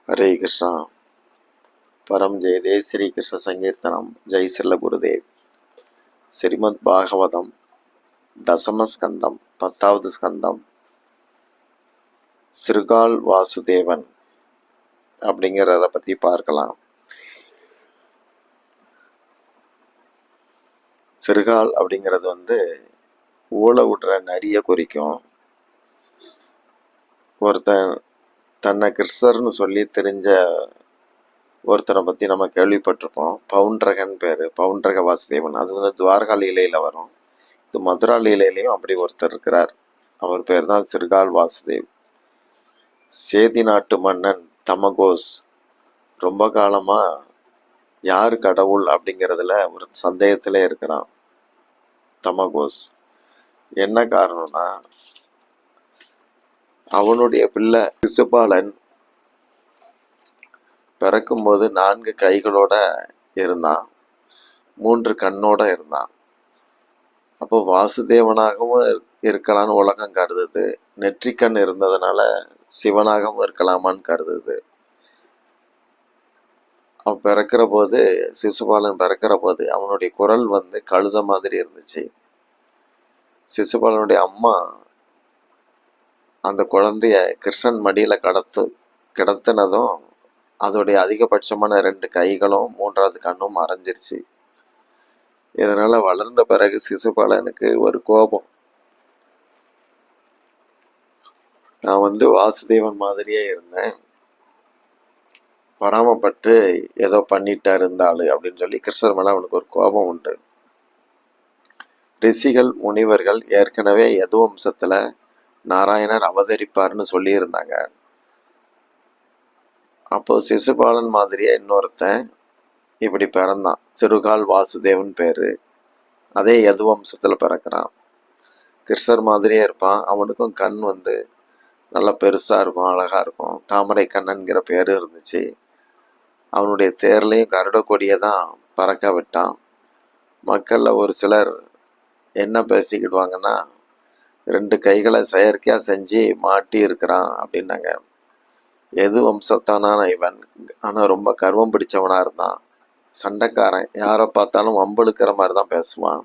हरे कृष्णा। परम जय जय श्री कृष्ण संकीर्तनम जय श्रील गुरुदेव। श्रीमद् भागवतम दशम स्कंदम 10வது ஸ்கந்தம் சிறுகால் வாசுதேவன் அப்படிங்கிறத பத்தி பார்க்கலாம். சிறுகால் அப்படிங்கிறது ஊழ விடுற நரிய குறிக்கும். ஒருத்தன் தன்னை கிருஷ்ணர்னு சொல்லி தெரிஞ்ச ஒருத்தனை பற்றி நம்ம கேள்விப்பட்டிருப்போம். பவுண்டரகன் பேர், பவுண்டரக வாசுதேவன். அது துவாரகா லீலையில் வரும். இது மதுரா லீலையிலையும் அப்படி ஒருத்தர் இருக்கிறார். அவர் பேர் தான் சிறுகால் வாசுதேவ். சேதி நாட்டு மன்னன் தமகோஸ் ரொம்ப காலமாக யார் கடவுள் அப்படிங்கிறதுல ஒரு சந்தேகத்திலே இருக்கிறான். தமகோஸ் என்ன காரணம்னா, அவனுடைய பிள்ளை சிசுபாலன் பிறக்கும்போது 4 கைகளோட இருந்தான், 3 கண்ணோட இருந்தான். அப்போ வாசுதேவனாகவும் இருக்கலான்னு உலகம் கருதுது. நெற்றிக்கண் இருந்ததுனால சிவனாகவும் இருக்கலாமான்னு கருதுது. அவன் பிறக்கிற போது, சிசுபாலன் பிறக்கிற போது அவனுடைய குரல் கழுத மாதிரி இருந்துச்சு. சிசுபாலனுடைய அம்மா அந்த குழந்தைய கிருஷ்ணன் மடியில கிடத்தினதும் அதோடைய அதிகபட்சமான 2 கைகளும் 3வது கண்ணும் மறைஞ்சிருச்சு. இதனால வளர்ந்த பிறகு சிசுபாலனுக்கு ஒரு கோபம். நான் வாசுதேவன் மாதிரியே இருந்தேன், பராமப்பட்டு ஏதோ பண்ணிட்டா இருந்தாளு அப்படின்னு சொல்லி கிருஷ்ணர் மேல அவனுக்கு ஒரு கோபம் உண்டு. ரிஷிகள் முனிவர்கள் ஏற்கனவே யது வம்சத்துல நாராயணர் அவதரிப்பார்னு சொல்லி இருந்தாங்க. அப்போ சிசுபாலன் மாதிரியே இன்னொருத்தன் இப்படி பிறந்தான். சிறுகால் வாசுதேவன் பேரு. அதே யது வம்சத்துல பிறக்கிறான். கிருஷ்ணர் மாதிரியே இருப்பான். அவனுக்கும் கண் நல்லா பெருசா இருக்கும், அழகா இருக்கும். தாமரை கண்ணன்கிற பேரு இருந்துச்சு. அவனுடைய தேர்லையும் கருட கொடியை தான் பறக்க விட்டான். மக்கள்ல ஒரு சிலர் என்ன பேசிக்கிடுவாங்கன்னா, 2 கைகளை செயற்கையா செஞ்சு மாட்டி இருக்கிறான் அப்படின்னாங்க. எது வம்சத்தானான இவன், ஆனா ரொம்ப கர்வம் பிடிச்சவனா இருந்தான், சண்டைக்காரன். யாரை பார்த்தாலும் வம்பெழுக்கிற மாதிரி தான் பேசுவான்.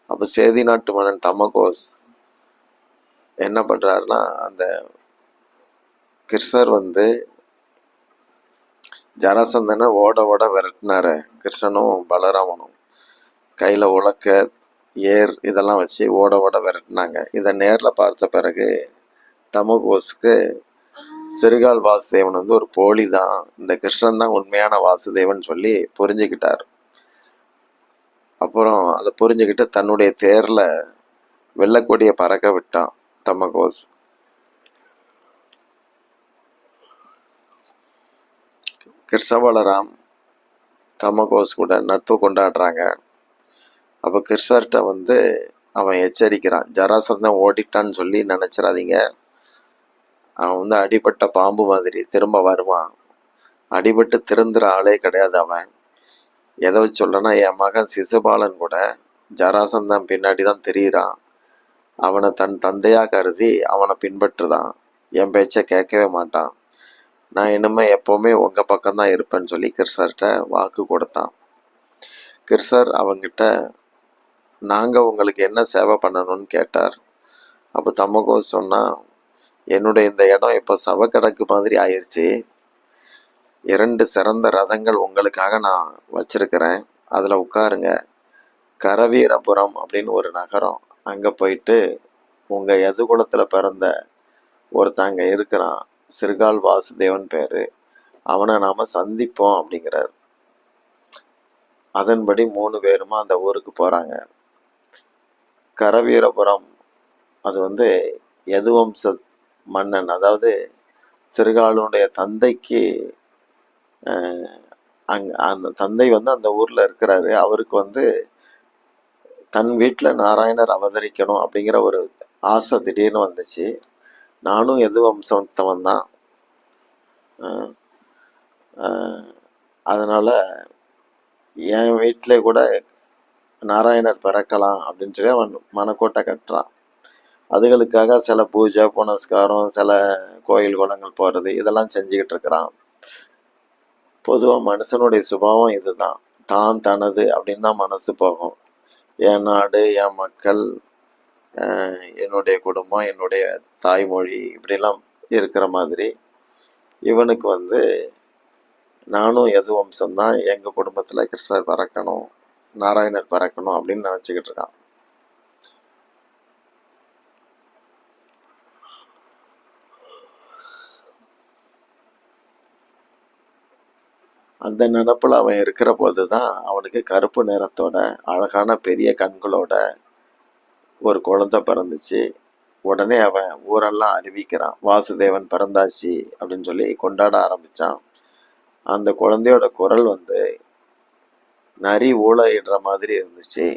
அப்ப சேதி நாட்டு மன்னன் தமகோஸ் என்ன பண்றாருன்னா, அந்த கிருஷ்ணர் ஜராசந்தனை ஓட ஓட விரட்டினாரு. கிருஷ்ணனும் பலராமனும் கையில உலக்க ஏர் இதெல்லாம் வச்சு ஓட ஓட விரட்டினாங்க. இதை நேரில் பார்த்த பிறகு தமகோஸுக்கு சிறுகால் வாசுதேவன் ஒரு போலி தான், இந்த கிருஷ்ணன் தான் உண்மையான வாசுதேவன் சொல்லி புரிஞ்சுக்கிட்டார். அப்புறம் அதை புரிஞ்சுக்கிட்டு தன்னுடைய தேர்ல வெள்ளக்கொடியை பறக்க விட்டான் தமகோஸ். கிருஷ்ண பலராம் தமகோஸ் கூட நட்பு கொண்டாடுறாங்க. அப்போ கிருஷ்ணர்கிட்ட அவன் எச்சரிக்கிறான், ஜராசந்தன் ஓடிட்டான்னு சொல்லி நினைச்சிடாதீங்க. அவன் அடிபட்ட பாம்பு மாதிரி திரும்ப வருவான். அடிபட்டு திருந்துற ஆளே கிடையாது அவன். எதை வச்சு சொல்லனா, என் மகன் சிசுபாலன் கூட ஜராசந்தன் பின்னாடி தான் தெரியுறான். அவனை தன் தந்தையா கருதி அவனை பின்பற்றுதான். என் பேச்ச கேட்கவே மாட்டான். நான் இனிமே எப்பவுமே உங்க பக்கம்தான் இருப்பேன்னு சொல்லி கிருஷ்ணர்கிட்ட வாக்கு கொடுத்தான். கிருஷ்ணர் அவங்கிட்ட, நாங்க உங்களுக்கு என்ன சேவை பண்ணணும்னு கேட்டார். அப்போ தமகோஸ் சொன்னா, என்னுடைய இந்த இடம் இப்போ சவக்கடக்கு மாதிரி ஆயிடுச்சு. 2 சிறந்த ரதங்கள் உங்களுக்காக நான் வச்சிருக்கிறேன், அதுல உட்காருங்க. கரவீரபுரம் அப்படின்னு ஒரு நகரம், அங்க போயிட்டு உங்க எதுகுலத்துல பிறந்த ஒருத்தங்க இருக்கிறான், சிறுகால் வாசுதேவன் பேரு, அவனை நாம சந்திப்போம் அப்படிங்கிறார். அதன்படி 3 பேருமா அந்த ஊருக்கு போறாங்க. கரவீரபுரம் அது யதுவம்ச மன்னன், அதாவது சிறுகாலுடைய தந்தைக்கு அந்த தந்தை அந்த ஊர்ல இருக்கிறாரு. அவருக்கு தன் வீட்டுல நாராயணர் அவதரிக்கணும் அப்படிங்கிற ஒரு ஆசை திடீர்னு வந்துச்சு. நானும் எது வம்சத்தவன் தான், அதனால என் வீட்டிலே கூட நாராயணர் பிறக்கலாம் அப்படின்னு சொல்லி அவன் மனக்கோட்டை கட்டுறான். அதுகளுக்காக சில பூஜை புனஸ்காரம், சில கோயில் குளங்கள் போகிறது, இதெல்லாம் செஞ்சுக்கிட்டு இருக்கிறான். பொதுவாக மனுஷனுடைய சுபாவம் இதுதான். தான் தனது அப்படின்னு தான் மனசு போகும். என் நாடு, என் மக்கள், என்னுடைய குடும்பம், என்னுடைய தாய்மொழி, இப்படிலாம் இருக்கிற மாதிரி இவனுக்கு வந்து நானும் எது வம்சம்தான், எங்கள் குடும்பத்தில் கிருஷ்ணர் பறக்கணும், நாராயணர் பறக்கணும் அப்படின்னு நினச்சிக்கிட்டு இருக்கான். அந்த நினப்பில் அவன் இருக்கிற போது தான் அவனுக்கு கருப்பு நிறத்தோட அழகான பெரிய கண்களோட ஒரு குழந்தை பிறந்துச்சு. உடனே அவன் ஊரெல்லாம் அறிவிக்கிறான், வாசுதேவன் பிறந்தாச்சு அப்படின்னு சொல்லி கொண்டாட ஆரம்பித்தான். அந்த குழந்தையோட குரல் வந்து நரி ஊளையிடுற மாதிரி இருந்துச்சு.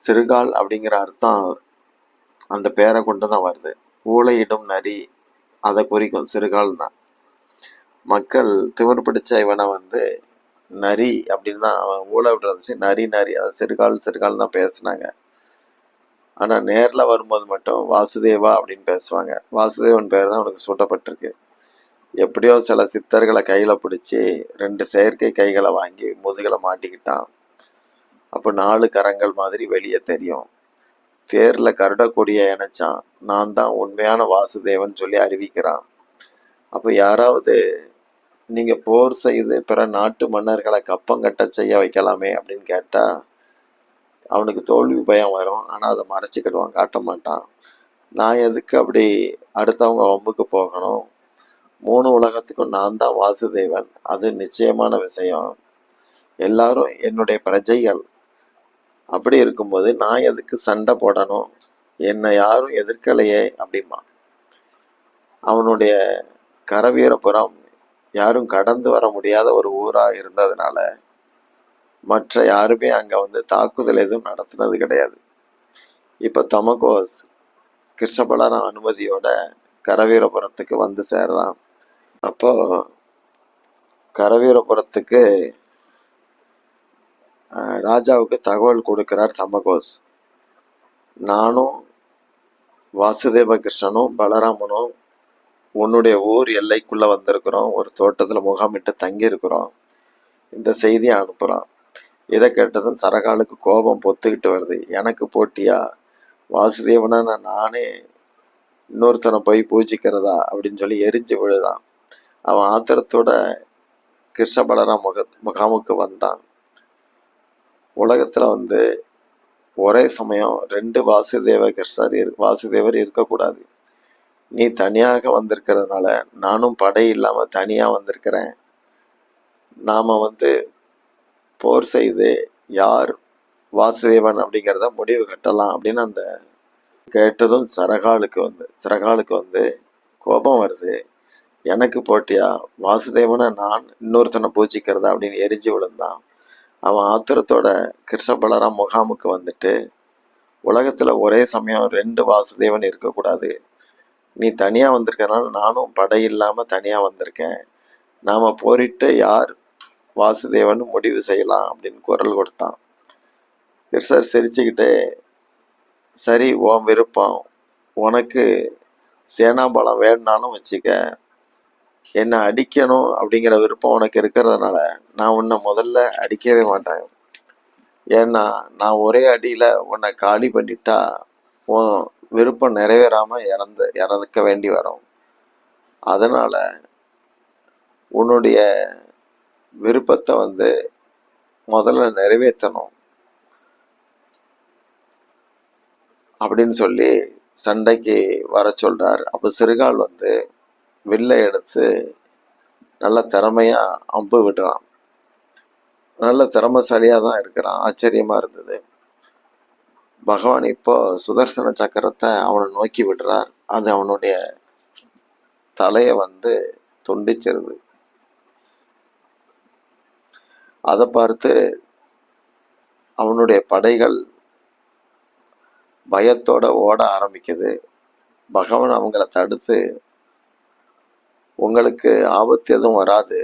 சிறுகால் அப்படிங்கிற அர்த்தம் அந்த பேரை கொண்டு தான் வருது. ஊளையிடும் நரி அதை குறிக்கும் சிறுகால்னா. மக்கள் திமிர் பிடிச்ச இவனை வந்து நரி அப்படின்னு தான், அவன் ஊழ விடுறது நரி நரி, அதை சிறுகால் சிறுகால் தான் பேசுனாங்க. ஆனால் நேரில் வரும்போது மட்டும் வாசுதேவா அப்படின்னு பேசுவாங்க. வாசுதேவன் பேர் தான் அவனுக்கு சூட்டப்பட்டிருக்கு. எப்படியோ சில சித்தர்களை கையில் பிடிச்சி 2 செயற்கை கைகளை வாங்கி முதுகில் மாட்டிக்கிட்டான். அப்போ 4 கரங்கள் மாதிரி வெளியே தெரியும். தேரில் கருட கொடியை இணைச்சான். நான் தான் உண்மையான வாசுதேவன் சொல்லி அறிவிக்கிறான். அப்போ யாராவது நீங்கள் போர் செய்து பிற நாட்டு மன்னர்களை கப்பங்கட்ட செய்ய வைக்கலாமே அப்படின்னு கேட்டால் அவனுக்கு தோல்வி பயம் வரும். ஆனால் அதை மறைச்சிக்கிடுவான், காட்ட மாட்டான். நான் எதுக்கு அப்படி அடுத்தவங்க வம்புக்கு போகணும்? 3 உலகத்துக்கும் நான் தான் வாசுதேவன், அது நிச்சயமான விஷயம். எல்லாரும் என்னுடைய பிரஜைகள். அப்படி இருக்கும்போது நான் எதுக்கு சண்டை போடணும்? என்னை யாரும் எதிர்க்கலையே அப்படிமா. அவனுடைய கரவீரபுரம் யாரும் கடந்து வர முடியாத ஒரு ஊராக இருந்ததுனால மற்ற யாருமே அங்கே வந்து தாக்குதல் எதுவும் நடத்துனது கிடையாது. இப்போ தமகோஸ் கிருஷ்ணபலராம் அனுமதியோட கரவீரபுரத்துக்கு வந்து சேர்றான். அப்போ கரவீரபுரத்துக்கு ராஜாவுக்கு தகவல் கொடுக்கிறார் தமகோஸ். நானும் வாசுதேவ கிருஷ்ணனும் பலராமனும் உன்னுடைய ஊர் எல்லைக்குள்ள வந்திருக்கிறோம், ஒரு தோட்டத்தில் முகாமிட்டு தங்கி இருக்கிறோம், இந்த செய்தியை அனுப்புகிறான். இதை கேட்டதும் சரகாலுக்கு கோபம் பொத்துக்கிட்டு வருது. எனக்கு போட்டியா? வாசுதேவனை நானே இன்னொருத்தனை போய் பூஜிக்கிறதா அப்படின்னு சொல்லி எரிஞ்சு விழுறான். அவன் ஆத்திரத்தோட கிருஷ்ண பலராம் முகாமுக்கு வந்தான். உலகத்தில் வந்து ஒரே சமயம் 2 வாசுதேவர் இருக்கக்கூடாது. நீ தனியாக வந்திருக்கிறதுனால நானும் படை இல்லாமல் தனியாக வந்திருக்கிறேன். நாம் வந்து போர் செய்து யார் வாசுதேவன் அப்படிங்கிறத முடிவு கட்டலாம் அப்படின்னு அந்த கேட்டதும் சரகாலுக்கு வந்து கோபம் வருது. எனக்கு போட்டியா? வாசுதேவனை நான் இன்னொருத்தனை பூஜிக்கிறதா அப்படின்னு எரிஞ்சு விழுந்தான். அவன் ஆத்திரத்தோட கிருஷ்ண பலராம் முகாமுக்கு வந்துட்டு, உலகத்தில் ஒரே சமயம் 2 வாசுதேவன் இருக்கக்கூடாது. நீ தனியாக வந்திருக்கனால நானும் படை இல்லாமல் தனியாக வந்திருக்கேன். நாம் போரிட்டு யார் வாசுதேவன் முடிவு செய்யலாம் அப்படின்னு குரல் கொடுத்தான். கிருஷ்ணர் சிரிச்சுக்கிட்டே, சரி உன் விருப்பம், உனக்கு சேனாபலம் வேணுனாலும் வச்சுக்க, என்னை அடிக்கணும் அப்படிங்கிற விருப்பம் உனக்கு இருக்கிறதுனால நான் உன்னை முதல்ல அடிக்கவே மாட்டேன். ஏன்னா நான் ஒரே அடியில் உன்னை காலி பண்ணிட்டா உன் விருப்பம் நிறைவேறாமல் இறக்க வேண்டி வரும். அதனால் உன்னுடைய விருப்பத்தை வந்து முதல்ல நிறைவேற்றணும் அப்படின்னு சொல்லி சண்டைக்கு வர சொல்கிறார். அப்போ சிறுகால் வந்து வில்லை எடுத்து நல்ல திறமையாக அம்பு விடுறான். நல்ல திறமைசாலியாக தான் இருக்கிறான். ஆச்சரியமாக இருந்தது. பகவான் இப்போ சுதர்சன சக்கரத்தை அவனை நோக்கி விடுறார். அது அவனுடைய தலையை வந்து துண்டிச்சிருது. அதை பார்த்து அவனுடைய படைகள் பயத்தோட ஓட ஆரம்பிக்குது. பகவான் அவங்கள தடுத்து, உங்களுக்கு ஆபத்து எதுவும் வராது,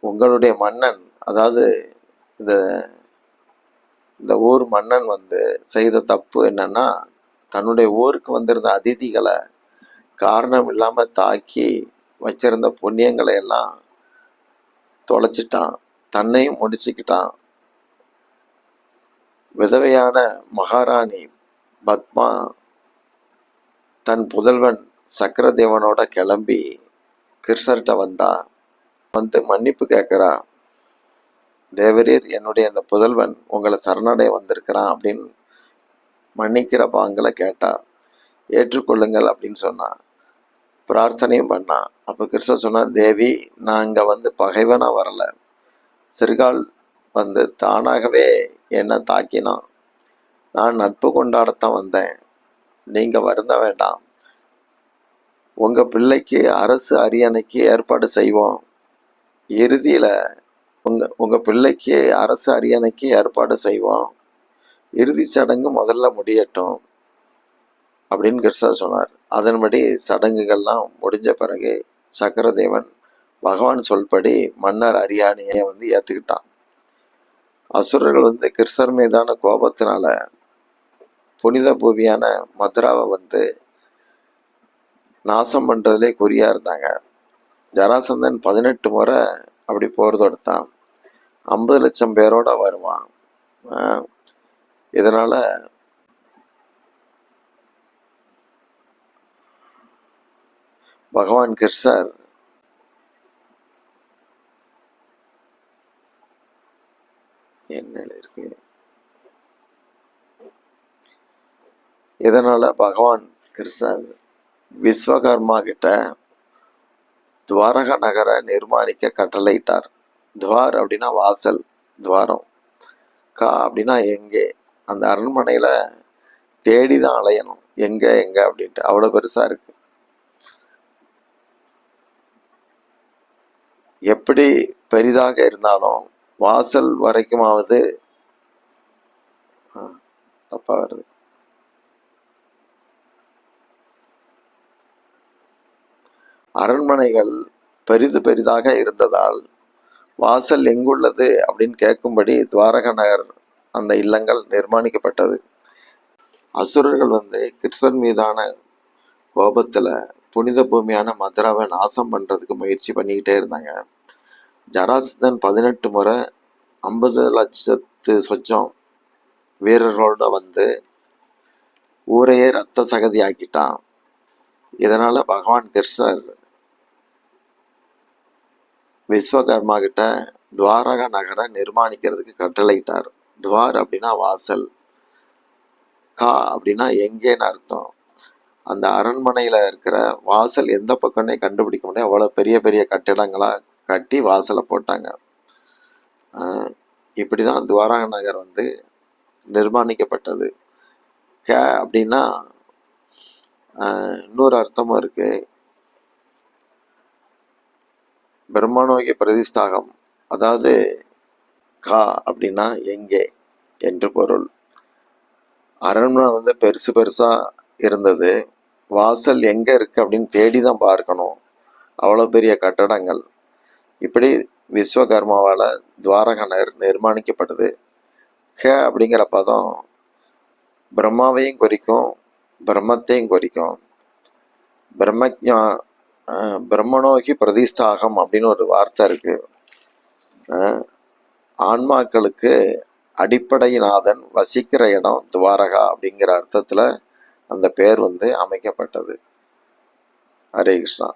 உங்களுடைய மன்னன், அதாவது இந்த இந்த ஊர் மன்னன் வந்து செய்த தப்பு என்னன்னா, தன்னுடைய ஊருக்கு வந்திருந்த அதிதிகளை காரணம் இல்லாம தாக்கி வச்சிருந்த புண்ணியங்களை எல்லாம் தொலைச்சிட்டான், தன்னையும் முடிச்சுக்கிட்டான். விதவையான மகாராணி பத்மா தன் புதல்வன் சக்கரதேவனோட கிளம்பி கிருஷ்ணர்கிட்ட வந்தா. வந்து மன்னிப்பு கேட்கிறா. தேவரீர், என்னுடைய அந்த புதல்வன் உங்களை சரணடைய வந்திருக்கிறான் அப்படின்னு மன்னிக்கிற பாங்களை கேட்டா. ஏற்றுக்கொள்ளுங்கள் அப்படின்னு சொன்னா. பிரார்த்தனையும் பண்ணா. அப்போ கிருஷ்ணர் சொன்னார், தேவி, நான் இங்க வந்து பகைவனா வரல. சிறுகால் வந்து தானாகவே என்னை தாக்கினான். நான் நட்பு கொண்டாடத்தான் வந்தேன். நீங்க வருந்த வேண்டாம். உங்க பிள்ளைக்கு அரசு அரியணைக்கு ஏற்பாடு செய்வோம். இறுதியில உங்க பிள்ளைக்கு அரசு அரியணைக்கு ஏற்பாடு செய்வோம். இறுதி சடங்கு முதல்ல முடியட்டும் அப்படின்னு கிருஷ்ணர் சொன்னார். அதன்படி சடங்குகள்லாம் முடிஞ்ச பிறகு சக்கரதேவன் பகவான் சொல்படி மன்னர் அரியணையை வந்து ஏத்துக்கிட்டான். அசுரர்கள் வந்து கிருஷ்ணர் மீதான கோபத்தினால புனித பூமியான மதுராவை வந்து நாசம் பண்றதுலே குறியா இருந்தாங்க. ஜராசந்தன் 18 முறை அப்படி போர் தொடுத்தான். 50 லட்சம் பேரோட வருவான். இதனால பகவான் கிருஷ்ணர் என்ன இருக்கு, இதனால பகவான் கிருஷ்ணர் விஸ்வகர்மா கிட்ட துவாரகா நகரை நிர்மாணிக்க கட்டளையிட்டார். துவார் அப்படின்னா வாசல், துவாரம். கா அப்படின்னா எங்கே. அந்த அரண்மனையில தேடிதான் அலையணும், எங்க எங்க அப்படின்ட்டு. அவ்வளவு பெருசா இருக்கு. எப்படி பெரிதாக இருந்தாலும் வாசல் வரைக்குமாவது தப்பா வருது. அரண்மனைகள் பெரிதாக இருந்ததால் வாசல் எங்குள்ளது அப்படின்னு கேட்கும்படி துவாரகா நகர் அந்த இல்லங்கள் நிர்மாணிக்கப்பட்டது. அசுரர்கள் வந்து கிருஷ்ணன் மீதான கோபத்துல புனித பூமியான மதுராவை நாசம் பண்றதுக்கு முயற்சி பண்ணிக்கிட்டே இருந்தாங்க. ஜராசந்தன் 18 முறை 50 லட்சத்து சொச்சம் வீரர்களோட வந்து ஊரையே ரத்த சகதி ஆக்கிட்டான். இதனால பகவான் கிருஷ்ணர் விஸ்வகர்மா கிட்ட துவாரகா நகரை நிர்மாணிக்கிறதுக்கு கட்டளையிட்டார். துவார் அப்படின்னா வாசல், கா அப்படின்னா எங்கேன்னு அர்த்தம். அந்த அரண்மனையில இருக்கிற வாசல் எந்த பக்கம்னே கண்டுபிடிக்க முடியாது. அவ்வளவு பெரிய பெரிய கட்டிடங்களா கட்டி வாசலை போட்டாங்க. இப்படிதான் துவாரகா நகர் வந்து நிர்மாணிக்கப்பட்டது. க அப்படின்னா இன்னொரு அர்த்தமும் இருக்கு. பிரம்மணோகி பிரதிஷ்டாகம், அதாவது கா அப்படின்னா எங்கே என்று பொருள். அரண்மனை வந்து பெருசா இருந்தது. வாசல் எங்க இருக்கு அப்படின்னு தேடிதான் பார்க்கணும். அவ்வளவு பெரிய கட்டடங்கள். இப்படி விஸ்வகர்மாவால துவாரகா நகர் நிர்மாணிக்கப்பட்டது. க அப்படிங்கிற பதம் பிரம்மாவையும் குறிக்கும், பிரம்மத்தையும் குறிக்கும். பிரம்மஜா பிரம்மணோகி பிரதிஷ்டாகம் அப்படின்னு ஒரு வார்த்தை இருக்கு. ஆன்மாக்களுக்கு அடிப்படைநாதன் வசிக்கிற இடம் துவாரகா அப்படிங்கிற அர்த்தத்துல அந்த பேர் வந்து அமைக்கப்பட்டது. ஹரே கிருஷ்ணா.